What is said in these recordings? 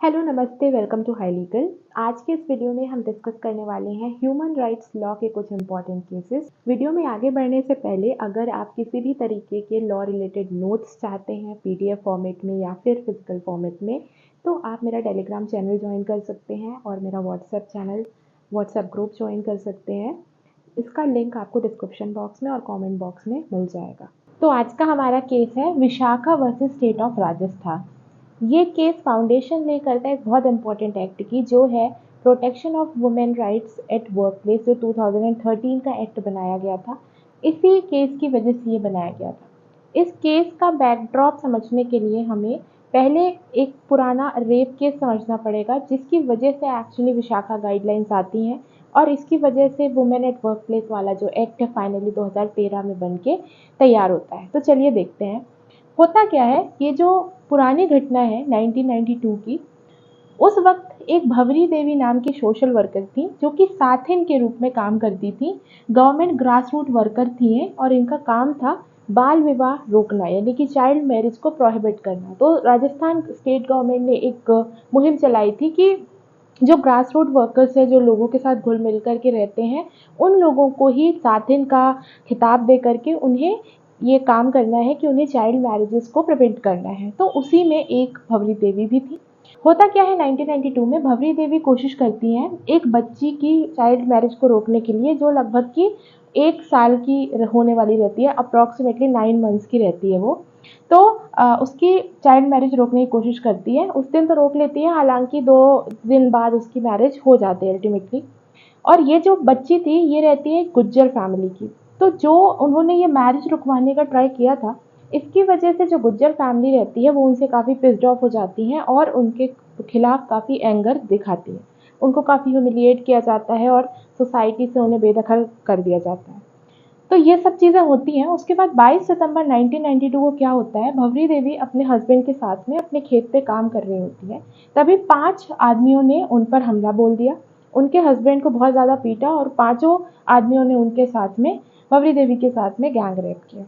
Hello नमस्ते welcome to high legal. आज के इस वीडियो में हम डिस्कस करने वाले हैं ह्यूमन राइट्स लॉ के कुछ इंपॉर्टेंट केसेस। वीडियो में आगे बढ़ने से पहले अगर आप किसी भी तरीके के लॉ रिलेटेड नोट्स चाहते हैं पीडीएफ फॉर्मेट में या फिर फिजिकल फॉर्मेट में, तो आप मेरा टेलीग्राम चैनल ज्वाइन कर सकते हैं और मेरा व्हाट्सएप ग्रुप ज्वाइन कर सकते हैं। इसका लिंक आपको डिस्क्रिप्शन बॉक्स में और कॉमेंट बॉक्स में मिल जाएगा। तो आज का हमारा केस है Vishakha versus state of Rajasthan. ये केस फाउंडेशन ले करता है एक बहुत इंपॉर्टेंट एक्ट की, जो है protection of women rights at work place, जो 2013 का एक्ट बनाया गया था। इसी केस की वजह से ये बनाया गया था। इस केस का बैकड्रॉप समझने के लिए हमें पहले एक पुराना रेप केस समझना पड़ेगा, जिसकी वजह से एक्चुअली विशाखा गाइडलाइंस आती हैं और इसकी वजह से वुमेन एट वर्क प्लेस वाला जो एक्ट है फाइनली 2013 में बन के तैयार होता है। तो चलिए देखते हैं होता क्या है। ये जो पुरानी घटना है 1992 की, उस वक्त एक भवरी देवी नाम की सोशल वर्कर थी जो कि साथिन के रूप में काम करती थी। गवर्नमेंट ग्रास रूट वर्कर थी और इनका काम था बाल विवाह रोकना, यानी कि चाइल्ड मैरिज को प्रोहिबिट करना। तो राजस्थान स्टेट गवर्नमेंट ने एक मुहिम चलाई थी कि जो ग्रास रूट वर्कर्स है, जो लोगों के साथ घुल मिल कर के रहते हैं, उन लोगों को ही साथिन का खिताब दे करके उन्हें ये काम करना है कि उन्हें चाइल्ड मैरिजेस को प्रिवेंट करना है। तो उसी में एक भवरी देवी भी थी। होता क्या है, 1992 में भवरी देवी कोशिश करती हैं एक बच्ची की चाइल्ड मैरिज को रोकने के लिए, जो लगभग की 1 साल की होने वाली रहती है, अप्रॉक्सीमेटली 9 मंथ्स की रहती है वो। तो उसकी चाइल्ड मैरिज रोकने की कोशिश करती है। उस दिन तो रोक लेती है, हालांकि 2 दिन बाद उसकी मैरिज हो जाती है अल्टीमेटली। और ये जो बच्ची थी ये रहती है गुज्जर फैमिली की। तो जो उन्होंने ये मैरिज रुकवाने का ट्राई किया था, इसकी वजह से जो गुज्जर फैमिली रहती है वो उनसे काफ़ी पिस्ड ऑफ हो जाती हैं और उनके खिलाफ काफ़ी एंगर दिखाती है। उनको काफ़ी ह्यूमिलिएट किया जाता है और सोसाइटी से उन्हें बेदखल कर दिया जाता है। तो ये सब चीज़ें होती हैं। उसके बाद 22 सितंबर 1992 को क्या होता है, भवरी देवी अपने हस्बैंड के साथ में अपने खेत पे काम कर रही होती है। तभी 5 आदमियों ने उन पर हमला बोल दिया, उनके हस्बैंड को बहुत ज़्यादा पीटा और 5 आदमियों ने उनके साथ में भवरी देवी के साथ में गैंग रेप किया।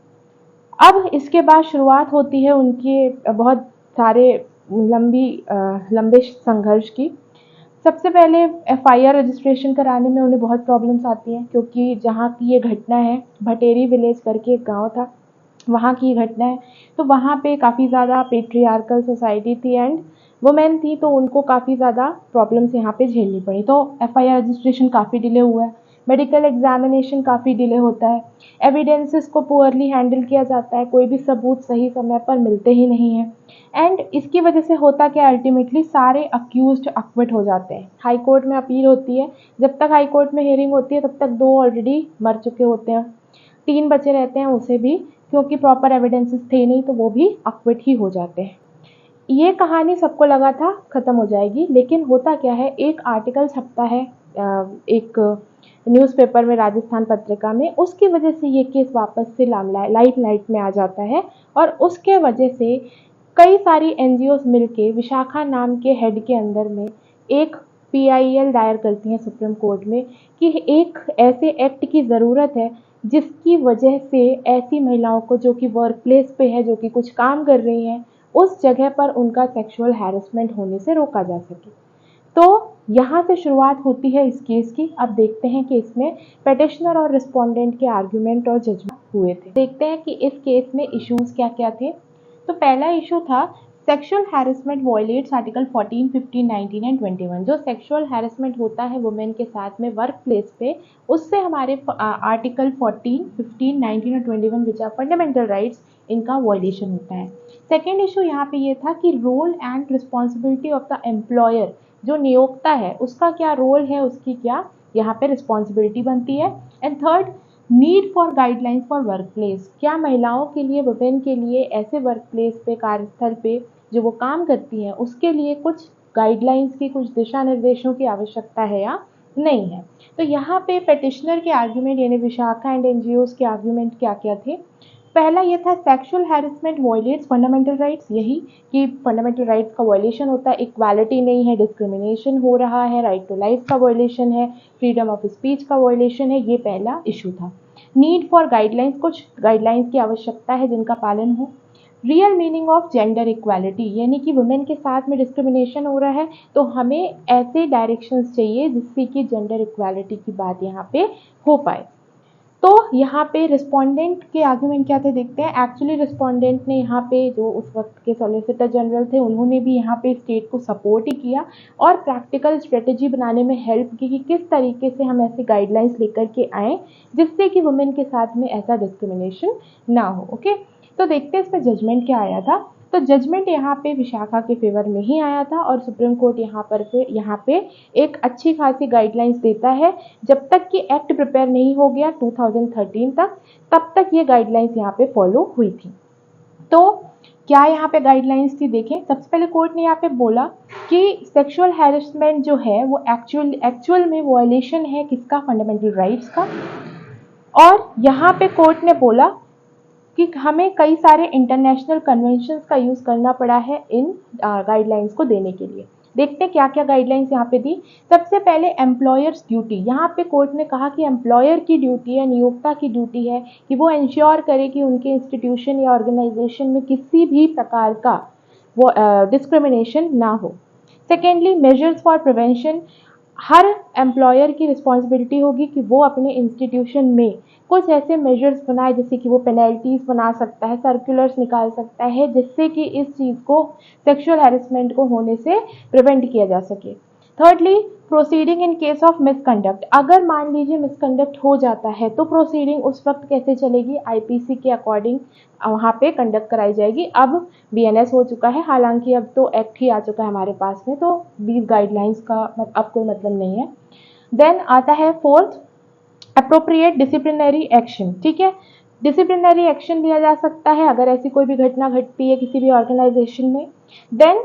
अब इसके बाद शुरुआत होती है उनके बहुत सारे लंबे संघर्ष की। सबसे पहले एफआईआर रजिस्ट्रेशन कराने में उन्हें बहुत प्रॉब्लम्स आती हैं, क्योंकि जहाँ की ये घटना है, भटेरी विलेज करके एक गांव था, वहाँ की घटना है। तो वहाँ पे काफ़ी ज़्यादा पेट्रियार्कल सोसाइटी थी एंड वुमेन थी, तो उनको काफ़ी ज़्यादा प्रॉब्लम्स यहाँ पे झेलनी पड़ी। तो एफआईआर रजिस्ट्रेशन काफ़ी डिले हुआ है, मेडिकल एग्जामिनेशन काफ़ी डिले होता है, एविडेंसेस को पुअरली हैंडल किया जाता है, कोई भी सबूत सही समय पर मिलते ही नहीं हैं। एंड इसकी वजह से होता क्या, अल्टीमेटली सारे अक्यूज्ड अक्विट हो जाते हैं। हाई कोर्ट में अपील होती है, जब तक हाई कोर्ट में हियरिंग होती है तब तक 2 ऑलरेडी मर चुके होते हैं, 3 बचे रहते हैं, उसे भी क्योंकि प्रॉपर एविडेंसेस थे नहीं तो वो भी अक्विट ही हो जाते हैं। ये कहानी सबको लगा था ख़त्म हो जाएगी, लेकिन होता क्या है, एक आर्टिकल छपता है एक न्यूज़पेपर में, राजस्थान पत्रिका में, उसकी वजह से ये केस वापस से लाइट में आ जाता है। और उसके वजह से कई सारी एनजीओज मिलके विशाखा नाम के हेड के अंदर में एक पीआईएल दायर करती हैं सुप्रीम कोर्ट में कि एक ऐसे एक्ट की ज़रूरत है जिसकी वजह से ऐसी महिलाओं को जो कि वर्क प्लेस पे है, जो कि कुछ काम कर रही हैं, उस जगह पर उनका सेक्सुअल हैरेसमेंट होने से रोका जा सके। तो यहाँ से शुरुआत होती है इस केस की। अब देखते हैं कि इसमें पेटिशनर और रिस्पोंडेंट के आर्ग्यूमेंट और जजमेंट हुए थे। देखते हैं कि इस केस में इश्यूज क्या क्या थे। तो पहला इशू था sexual harassment violets article 14, 15, 19 and 21। जो सेक्सुअल हैरेसमेंट होता है वुमेन के साथ में वर्क प्लेस पे, उससे हमारे आर्टिकल 14, 15, 19 और 21 विच आर फंडामेंटल राइट्स, इनका वायलेशन होता है। सेकेंड इशू यहाँ पे ये था कि role and responsibility of the employer, जो नियोक्ता है उसका क्या रोल है, उसकी क्या यहाँ पे रिस्पॉन्सिबिलिटी बनती है। And third, need for guidelines for work place, क्या महिलाओं के लिए, वुमेन के लिए ऐसे वर्क प्लेस पे, कार्यस्थल पे जो वो काम करती हैं, उसके लिए कुछ गाइडलाइंस की, कुछ दिशा निर्देशों की आवश्यकता है या नहीं है। तो यहाँ पे पेटिशनर के आर्ग्यूमेंट यानी विशाखा एंड एनजीओज के आर्ग्यूमेंट क्या क्या थे। पहला ये था sexual harassment violets fundamental rights, यही कि फंडामेंटल राइट्स का वायलेशन होता है, इक्वालिटी नहीं है, डिस्क्रिमिनेशन हो रहा है, राइट टू लाइफ का वायलेशन है, फ्रीडम ऑफ स्पीच का वायलेशन है, ये पहला इशू था। नीड फॉर गाइडलाइंस, कुछ गाइडलाइंस की आवश्यकता है जिनका पालन हो। Real meaning of gender equality, यानी कि वुमेन के साथ में डिस्क्रिमिनेशन हो रहा है, तो हमें ऐसे डायरेक्शंस चाहिए जिससे कि जेंडर इक्वालिटी की बात यहाँ पे हो पाए। तो यहाँ पे रिस्पोंडेंट के आर्गुमेंट क्या थे देखते हैं। एक्चुअली रिस्पोंडेंट ने यहाँ पे, जो उस वक्त के सॉलिसिटर जनरल थे, उन्होंने भी यहाँ पे स्टेट को सपोर्ट ही किया और प्रैक्टिकल स्ट्रेटेजी बनाने में हेल्प की कि किस तरीके से हम ऐसे गाइडलाइंस लेकर के आएँ जिससे कि वुमेन के साथ में ऐसा डिस्क्रिमिनेशन ना हो। ओके, तो देखते हैं इसमें जजमेंट क्या आया था। तो जजमेंट यहाँ पे विशाखा के फेवर में ही आया था और सुप्रीम कोर्ट यहाँ पे एक अच्छी खासी गाइडलाइंस देता है। जब तक कि एक्ट प्रिपेयर नहीं हो गया 2013 तक, तब तक ये गाइडलाइंस यहाँ पे फॉलो हुई थी। तो क्या यहाँ पे गाइडलाइंस थी देखें। सबसे पहले कोर्ट ने यहाँ पे बोला कि सेक्सुअल हैरेसमेंट जो है वो एक्चुअल में वायलेशन है किसका, फंडामेंटल राइट्स का। और यहाँ पे कोर्ट ने बोला कि हमें कई सारे इंटरनेशनल कन्वेंशंस का यूज़ करना पड़ा है इन गाइडलाइंस को देने के लिए। देखते हैं क्या क्या गाइडलाइंस यहाँ पे दी। सबसे पहले एम्प्लॉयर्स ड्यूटी, यहाँ पे कोर्ट ने कहा कि एम्प्लॉयर की ड्यूटी है, नियोक्ता की ड्यूटी है कि वो इंश्योर करे कि उनके इंस्टीट्यूशन या ऑर्गेनाइजेशन में किसी भी प्रकार का वो डिस्क्रिमिनेशन ना हो। Secondly, measures for prevention, her employer की रिस्पॉन्सिबिलिटी होगी कि वो अपने इंस्टीट्यूशन में कुछ ऐसे मेजर्स बनाए, जैसे कि वो पेनल्टीज बना सकता है, सर्कुलर्स निकाल सकता है, जिससे कि इस चीज़ को, सेक्सुअल हैरेसमेंट को होने से प्रिवेंट किया जा सके। Thirdly, proceeding in case of misconduct, अगर मान लीजिए मिसकंडक्ट हो जाता है तो प्रोसीडिंग उस वक्त कैसे चलेगी, आईपीसी के अकॉर्डिंग वहाँ पे कंडक्ट कराई जाएगी। अब बीएनएस हो चुका है, हालांकि अब तो एक्ट ही आ चुका है हमारे पास में, तो these गाइडलाइंस का अब कोई मतलब नहीं है। देन आता है फोर्थ, अप्रोप्रिएट डिसिप्लिनरी एक्शन। ठीक है, डिसिप्लिनरी एक्शन लिया जा सकता है अगर ऐसी कोई भी घटना घटती है किसी भी ऑर्गेनाइजेशन में। देन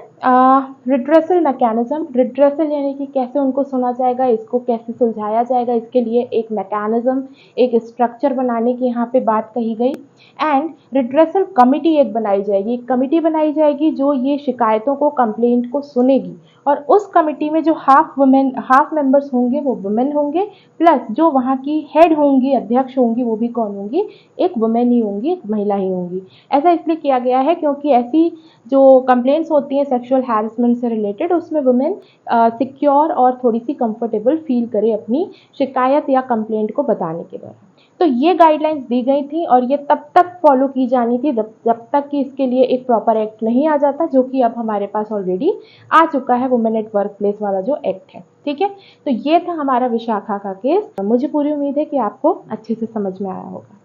रिड्रेसल मैकेनिज्म, रिड्रेसल यानी कि कैसे उनको सुना जाएगा, इसको कैसे सुलझाया जाएगा, इसके लिए एक मैकेनिज्म, एक स्ट्रक्चर बनाने की यहाँ पे बात कही गई। एंड रिड्रेसल कमिटी एक बनाई जाएगी, एक कमिटी बनाई जाएगी जो ये शिकायतों को, कंप्लेंट को सुनेगी, और उस कमिटी में जो हाफ मेंबर्स होंगे वो वुमेन होंगे, प्लस जो वहाँ की हेड होंगी, अध्यक्ष होंगी, वो भी कौन होंगी, एक वुमेन ही होंगी, एक महिला ही होंगी। ऐसा इसलिए किया गया है क्योंकि ऐसी जो कंप्लेंट्स होती हैं सेक्सुअल हैरेसमेंट से रिलेटेड, उसमें वुमेन सिक्योर और थोड़ी सी कंफर्टेबल फील करे अपनी शिकायत या कंप्लेंट को बताने के दौरान। तो ये गाइडलाइंस दी गई थी और ये तब तक फॉलो की जानी थी जब तक कि इसके लिए एक प्रॉपर एक्ट नहीं आ जाता, जो कि अब हमारे पास ऑलरेडी आ चुका है, वुमेन एट वर्क प्लेस वाला जो एक्ट है। ठीक है, तो ये था हमारा विशाखा का केस। मुझे पूरी उम्मीद है कि आपको अच्छे से समझ में आया होगा।